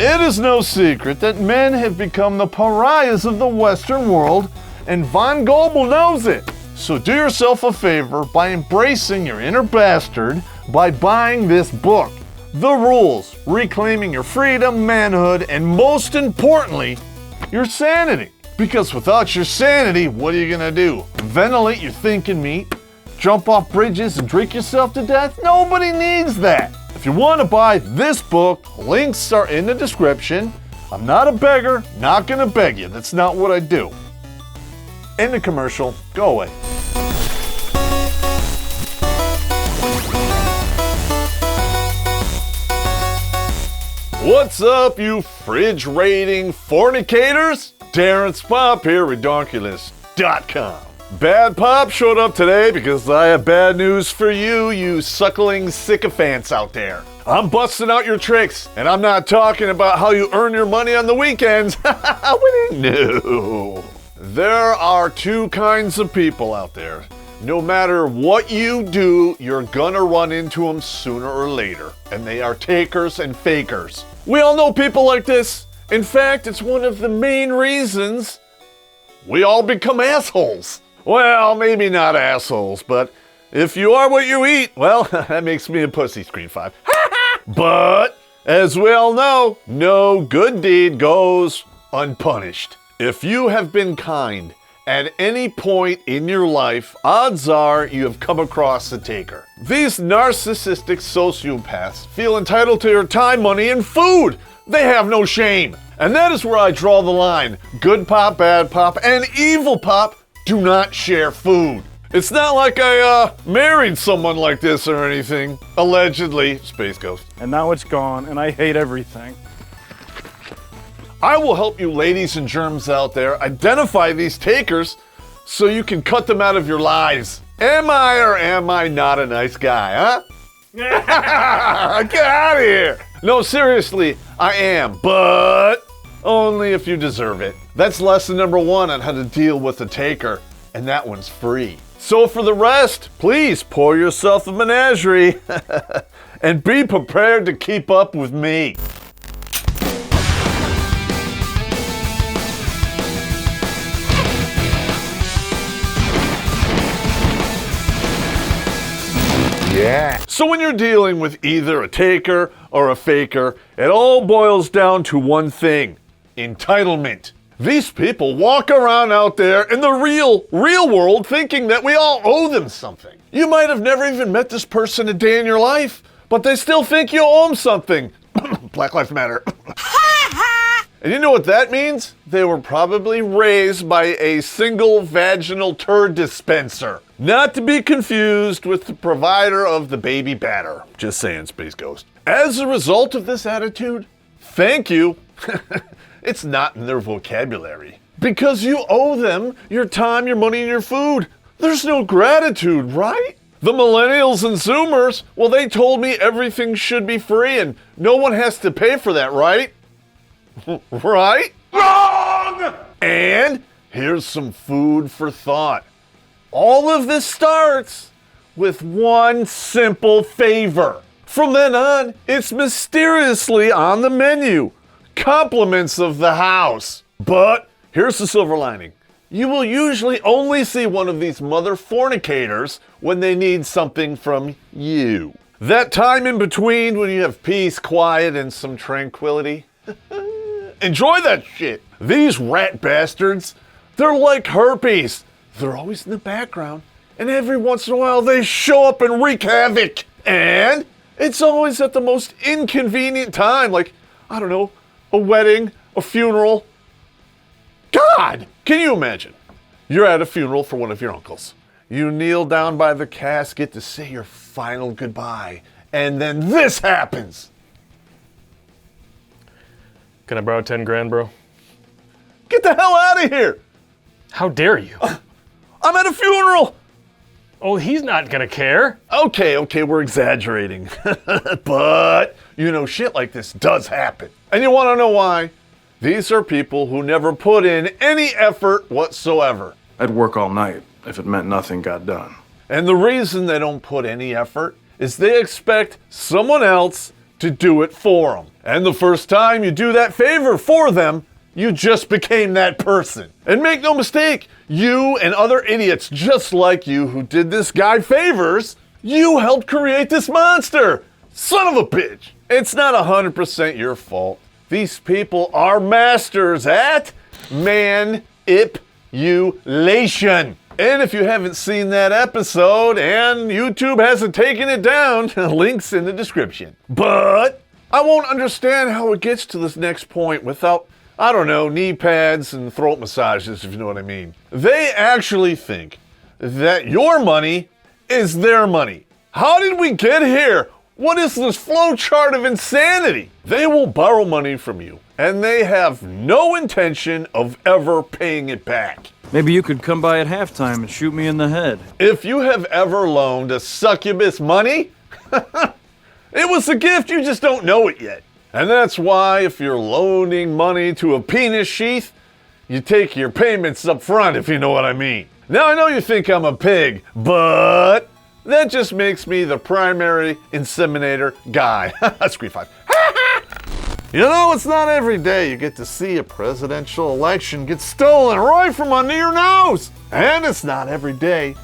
It is no secret that men have become the pariahs of the Western world, and Von Goebel knows it. So do yourself a favor by embracing your inner bastard by buying this book. The Rules, Reclaiming Your Freedom, Manhood, and most importantly, your sanity. Because without your sanity, what are you gonna do? Ventilate your thinking meat? Jump off bridges and drink yourself to death? Nobody needs that. If you want to buy this book, links are in the description. I'm not a beggar, not gonna beg you. That's not what I do. End the commercial, go away. What's up, you fridge raiding fornicators? Terrence Popp here, Redonkulous.com. Bad Popp showed up today because I have bad news for you, you suckling sycophants out there. I'm busting out your tricks, and I'm not talking about how you earn your money on the weekends. Winning? No. There are two kinds of people out there. No matter what you do, you're gonna run into them sooner or later. And they are takers and fakers. We all know people like this. In fact, it's one of the main reasons we all become assholes. Well, maybe not assholes, but if you are what you eat, well, that makes me a pussy, Screen 5. But, as we all know, no good deed goes unpunished. If you have been kind at any point in your life, odds are you have come across a taker. These narcissistic sociopaths feel entitled to your time, money, and food. They have no shame. And that is where I draw the line. Good Popp, bad Popp, and evil Popp do not share food. It's not like I married someone like this or anything. Allegedly, Space Ghost. And now it's gone, and I hate everything. I will help you ladies and germs out there identify these takers so you can cut them out of your lives. Am I or am I not a nice guy, huh? Get out of here. No, seriously, I am, but only if you deserve it. That's lesson number 1 on how to deal with a taker, and that one's free. So for the rest, please pour yourself a menagerie and be prepared to keep up with me. Yeah. So when you're dealing with either a taker or a faker, it all boils down to one thing: entitlement. These people walk around out there in the real world thinking that we all owe them something. You might have never even met this person a day in your life, but they still think you owe them something. Black Lives Matter. And you know what that means? They were probably raised by a single vaginal turd dispenser. Not to be confused with the provider of the baby batter. Just saying, Space Ghost. As a result of this attitude, thank you. It's not in their vocabulary. Because you owe them your time, your money, and your food. There's no gratitude, right? The millennials and Zoomers, well, they told me everything should be free and no one has to pay for that, right? Right? Wrong! And here's some food for thought. All of this starts with one simple favor. From then on, it's mysteriously on the menu. Compliments of the house. But here's the silver lining. You will usually only see one of these mother fornicators when they need something from you. That time in between when you have peace, quiet, and some tranquility. Enjoy that shit. These rat bastards, they're like herpes. They're always in the background, and every once in a while they show up and wreak havoc. And it's always at the most inconvenient time, like, I don't know, a wedding, a funeral. God, can you imagine? You're at a funeral for one of your uncles. You kneel down by the casket to say your final goodbye, and then this happens. Can I borrow 10 grand, bro? Get the hell out of here! How dare you? I'm at a funeral! Oh, he's not gonna care. Okay, we're exaggerating. But, you know, shit like this does happen. And you wanna know why? These are people who never put in any effort whatsoever. I'd work all night if it meant nothing got done. And the reason they don't put any effort is they expect someone else to do it for them. And the first time you do that favor for them, you just became that person. And make no mistake, you and other idiots just like you who did this guy favors, you helped create this monster. Son of a bitch. It's not 100% your fault. These people are masters at manipulation. And if you haven't seen that episode and YouTube hasn't taken it down, links in the description. But I won't understand how it gets to this next point without, I don't know, knee pads and throat massages, if you know what I mean. They actually think that your money is their money. How did we get here? What is this flowchart of insanity? They will borrow money from you, and they have no intention of ever paying it back. Maybe you could come by at halftime and shoot me in the head. If you have ever loaned a succubus money, it was a gift, you just don't know it yet. And that's why if you're loaning money to a penis sheath, you take your payments up front, if you know what I mean. Now I know you think I'm a pig, but that just makes me the primary inseminator guy. Screen 5. You know, it's not every day you get to see a presidential election get stolen right from under your nose. And it's not every day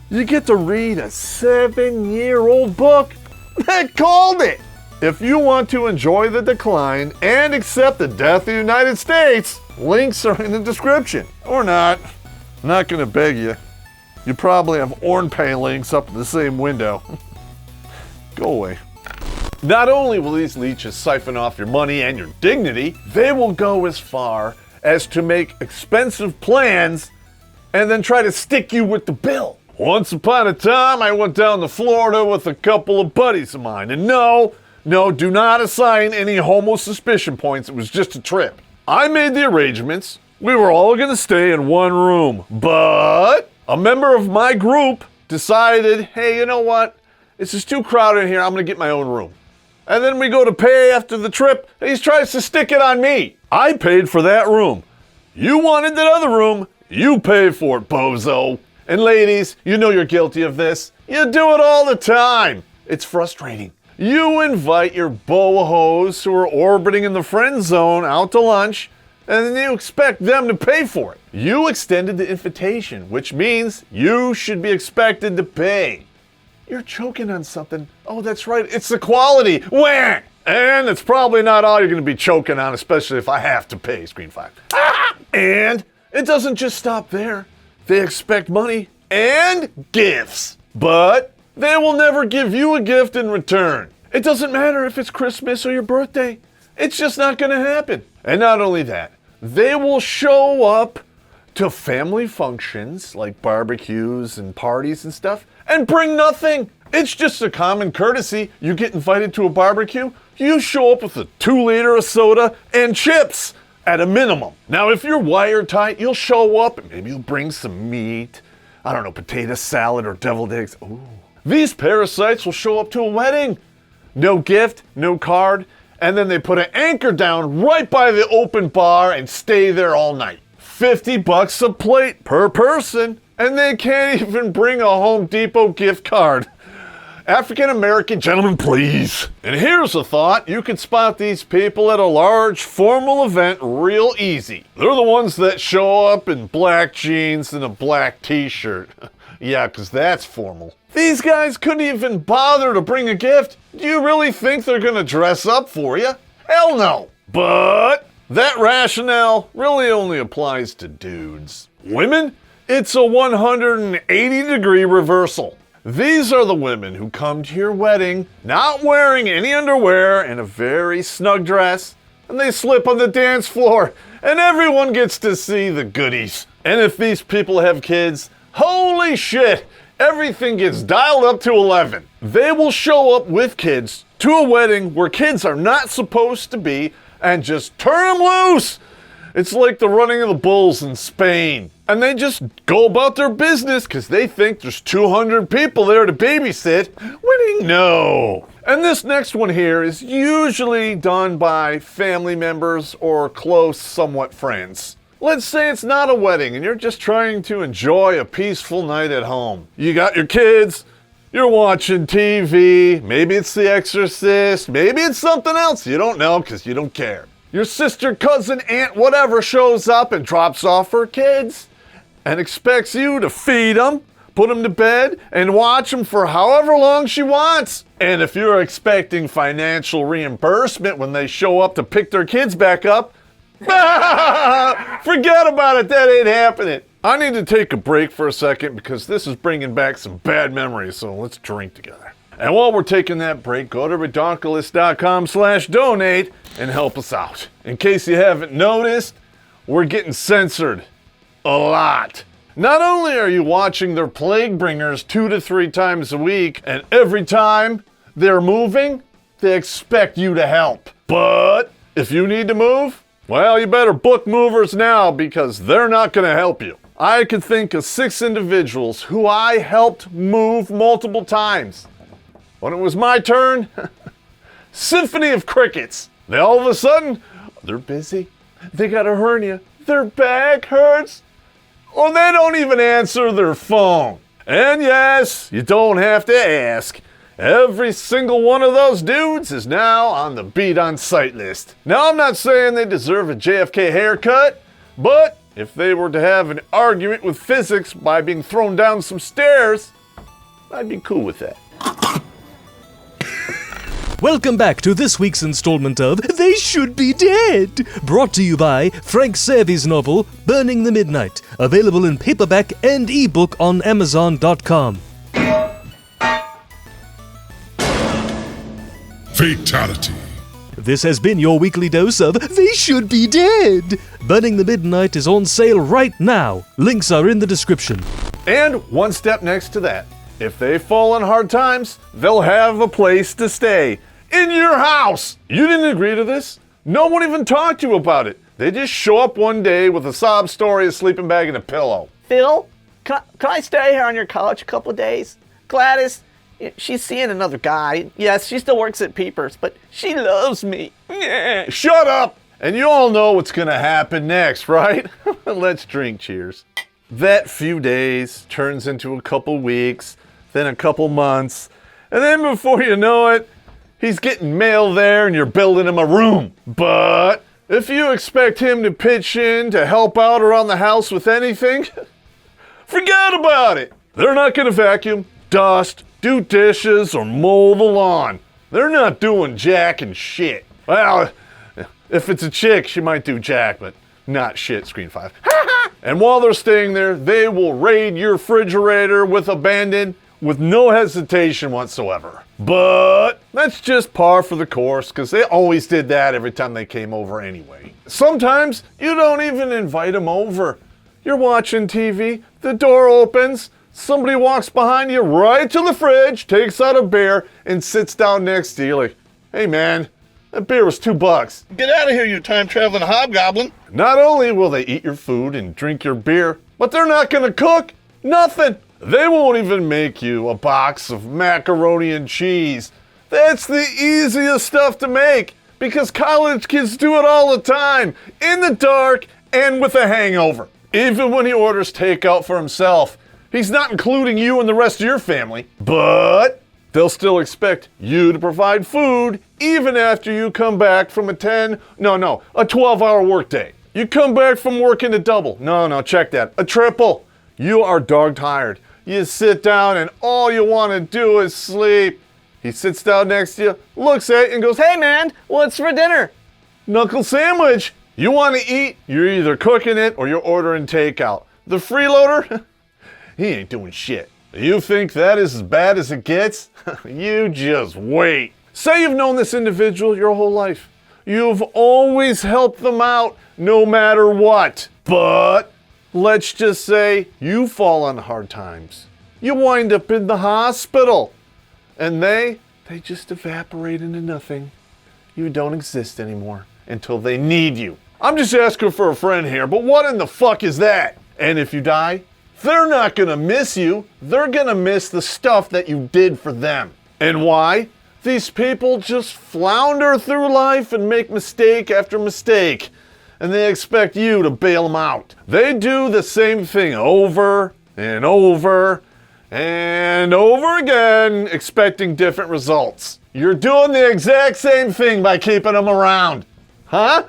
you get to read a 7-year-old book that called it. If you want to enjoy the decline and accept the death of the United States, links are in the description. Or not. I'm not gonna beg you. You probably have OrnPay links up in the same window. Go away. Not only will these leeches siphon off your money and your dignity, they will go as far as to make expensive plans and then try to stick you with the bill. Once upon a time, I went down to Florida with a couple of buddies of mine, and no, do not assign any homo suspicion points. It was just a trip. I made the arrangements. We were all gonna stay in one room, but a member of my group decided, hey, you know what? It's just too crowded in here. I'm gonna get my own room. And then we go to pay after the trip, and he tries to stick it on me. I paid for that room. You wanted that other room, you pay for it, bozo. And ladies, you know you're guilty of this. You do it all the time. It's frustrating. You invite your bohos who are orbiting in the friend zone out to lunch, and then you expect them to pay for it. You extended the invitation, which means you should be expected to pay. You're choking on something. Oh, that's right. It's equality. Wah! And it's probably not all you're going to be choking on, especially if I have to pay. Screen 5. And it doesn't just stop there. They expect money and gifts. But they will never give you a gift in return. It doesn't matter if it's Christmas or your birthday. It's just not going to happen. And not only that, they will show up to family functions like barbecues and parties and stuff and bring nothing. It's just a common courtesy. You get invited to a barbecue, you show up with a 2-liter of soda and chips at a minimum. Now, if you're wired tight, you'll show up and maybe you'll bring some meat. I don't know, potato salad or deviled eggs. Ooh. These parasites will show up to a wedding. No gift, no card, and then they put an anchor down right by the open bar and stay there all night. $50 a plate per person, and they can't even bring a Home Depot gift card. African American gentlemen, please. And here's a thought. You can spot these people at a large formal event real easy. They're the ones that show up in black jeans and a black t-shirt. Yeah, because that's formal. These guys couldn't even bother to bring a gift. Do you really think they're going to dress up for you? Hell no. But that rationale really only applies to dudes. Women? It's a 180-degree reversal. These are the women who come to your wedding not wearing any underwear and a very snug dress, and they slip on the dance floor, and everyone gets to see the goodies. And if these people have kids, holy shit, everything gets dialed up to 11. They will show up with kids to a wedding where kids are not supposed to be and just turn them loose. It's like the running of the bulls in Spain. And they just go about their business because they think there's 200 people there to babysit. Winning? No. And this next one here is usually done by family members or close, somewhat friends. Let's say it's not a wedding and you're just trying to enjoy a peaceful night at home. You got your kids, You're watching TV, maybe it's The Exorcist, maybe it's something else. You don't know because you don't care. Your sister, cousin, aunt, whatever shows up and drops off her kids and expects you to feed them, put them to bed, and watch them for however long she wants. And if you're expecting financial reimbursement when they show up to pick their kids back up, forget about it, that ain't happening. I need to take a break for a second because this is bringing back some bad memories, so let's drink together. And while we're taking that break, go to redonkulous.com/donate and help us out. In case you haven't noticed, we're getting censored a lot. Not only are you watching their plague bringers 2 to 3 times a week, and every time they're moving, they expect you to help. But if you need to move, well, you better book movers now because they're not going to help you. I could think of 6 individuals who I helped move multiple times. When it was my turn, symphony of crickets. They all of a sudden, they're busy, they got a hernia, their back hurts, or they don't even answer their phone. And yes, you don't have to ask. Every single one of those dudes is now on the Beat on Sight list. Now, I'm not saying they deserve a JFK haircut, but if they were to have an argument with physics by being thrown down some stairs, I'd be cool with that. Welcome back to this week's installment of They Should Be Dead, brought to you by Frank Servy's novel, Burning the Midnight, available in paperback and ebook on Amazon.com. Fatality. This has been your weekly dose of They Should Be Dead. Burning the Midnight is on sale right now. Links are in the description. And one step next to that, if they fall on hard times, they'll have a place to stay. In your house! You didn't agree to this? No one even talked to you about it. They just show up one day with a sob story, a sleeping bag, and a pillow. Phil, can I stay here on your couch a couple of days? Gladys, she's seeing another guy. Yes, she still works at Peepers, but she loves me. Shut up! And you all know what's gonna happen next, right? Let's drink cheers. That few days turns into a couple weeks, then a couple months, and then before you know it, he's getting mail there and you're building him a room. But if you expect him to pitch in to help out around the house with anything, forget about it. They're not gonna vacuum, dust, do dishes, or mow the lawn. They're not doing jack and shit. Well, if it's a chick, she might do jack, but not shit, Screen 5. And while they're staying there, they will raid your refrigerator with abandon with no hesitation whatsoever. But that's just par for the course, because they always did that every time they came over anyway. Sometimes you don't even invite them over. You're watching TV, the door opens, somebody walks behind you right to the fridge, takes out a beer, and sits down next to you like, hey man, that beer was $2. Get out of here, you time-traveling hobgoblin. Not only will they eat your food and drink your beer, but they're not gonna cook nothing. They won't even make you a box of macaroni and cheese. That's the easiest stuff to make because college kids do it all the time, in the dark and with a hangover. Even when he orders takeout for himself, he's not including you and the rest of your family. But they'll still expect you to provide food even after you come back from a 12-hour workday. You come back from working a double. No, check that. A triple. You are dog tired. You sit down and all you want to do is sleep. He sits down next to you, looks at you and goes, hey man, what's for dinner? Knuckle sandwich. You want to eat, you're either cooking it or you're ordering takeout. The freeloader, he ain't doing shit. You think that is as bad as it gets? You just wait. Say you've known this individual your whole life. You've always helped them out no matter what. But let's just say you fall on hard times. You wind up in the hospital. And they just evaporate into nothing. You don't exist anymore until they need you. I'm just asking for a friend here, but what in the fuck is that? And if you die, they're not gonna miss you. They're gonna miss the stuff that you did for them. And why? These people just flounder through life and make mistake after mistake. And they expect you to bail them out. They do the same thing over and over and over again, expecting different results. You're doing the exact same thing by keeping them around. Huh?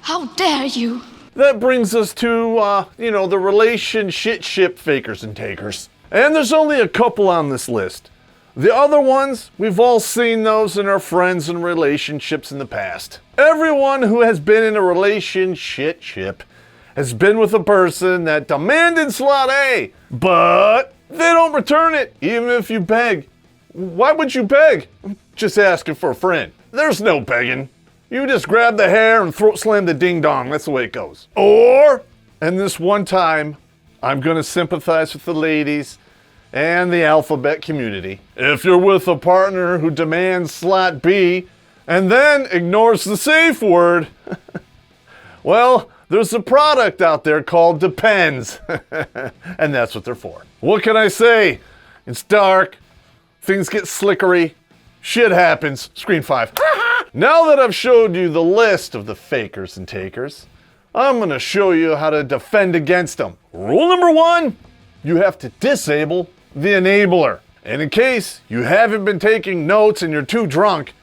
How dare you? That brings us to, the relationship fakers and takers. And there's only a couple on this list. The other ones, we've all seen those in our friends and relationships in the past. Everyone who has been in a relationship has been with a person that demanded slot A, but they don't return it, even if you beg. Why would you beg? Just asking for a friend. There's no begging. You just grab the hair and throat slam the ding dong. That's the way it goes. Or, and this one time, I'm going to sympathize with the ladies and the alphabet community. If you're with a partner who demands slot B and then ignores the safe word, well, there's a product out there called Depends, and that's what they're for. What can I say? It's dark, things get slickery, shit happens, screen 5. Now that I've showed you the list of the fakers and takers, I'm gonna show you how to defend against them. Rule number 1, you have to disable the enabler. And in case you haven't been taking notes and you're too drunk,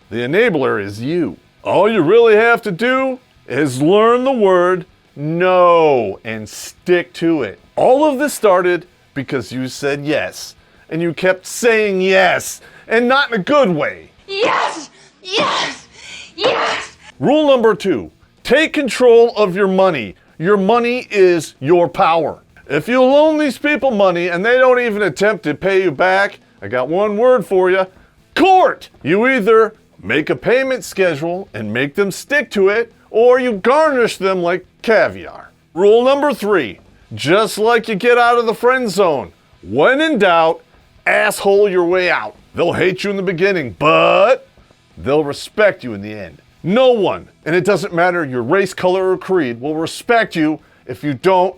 the enabler is you. All you really have to do is learn the word no and stick to it. All of this started because you said yes, and you kept saying yes, and not in a good way. Yes! Yes! Yes! Rule number 2, take control of your money. Your money is your power. If you loan these people money and they don't even attempt to pay you back, I got one word for you: court. You either make a payment schedule and make them stick to it, or you garnish them like caviar. Rule number 3, just like you get out of the friend zone, when in doubt, asshole your way out. They'll hate you in the beginning, but they'll respect you in the end. No one, and it doesn't matter your race, color, or creed, will respect you if you don't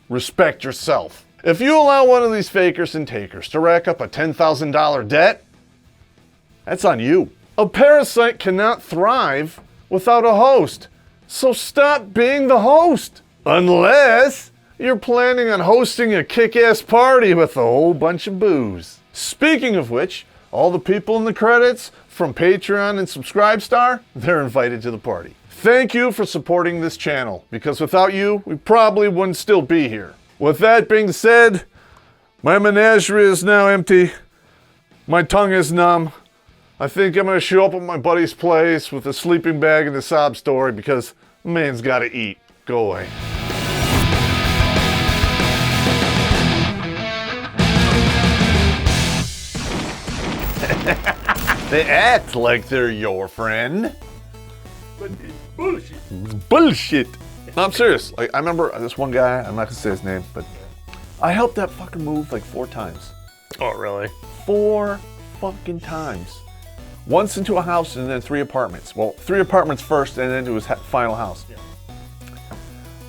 respect yourself. If you allow one of these fakers and takers to rack up a $10,000 debt, that's on you. A parasite cannot thrive without a host, so stop being the host. Unless you're planning on hosting a kick-ass party with a whole bunch of booze. Speaking of which, all the people in the credits from Patreon and Subscribestar, they're invited to the party. Thank you for supporting this channel, because without you, we probably wouldn't still be here. With that being said, my menagerie is now empty. My tongue is numb. I think I'm gonna show up at my buddy's place with a sleeping bag and a sob story because man's gotta eat. Go away. They act like they're your friend. But it's bullshit. It's bullshit. No, I'm serious. Like, I remember this one guy, I'm not gonna say his name, but I helped that fucker move like 4 times. Oh, really? 4 fucking times. Once into a house and then 3 apartments. Well, 3 apartments first and then to his final house. Yeah.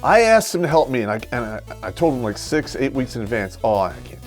I asked him to help me and I told him like 6-8 weeks in advance, oh, I can't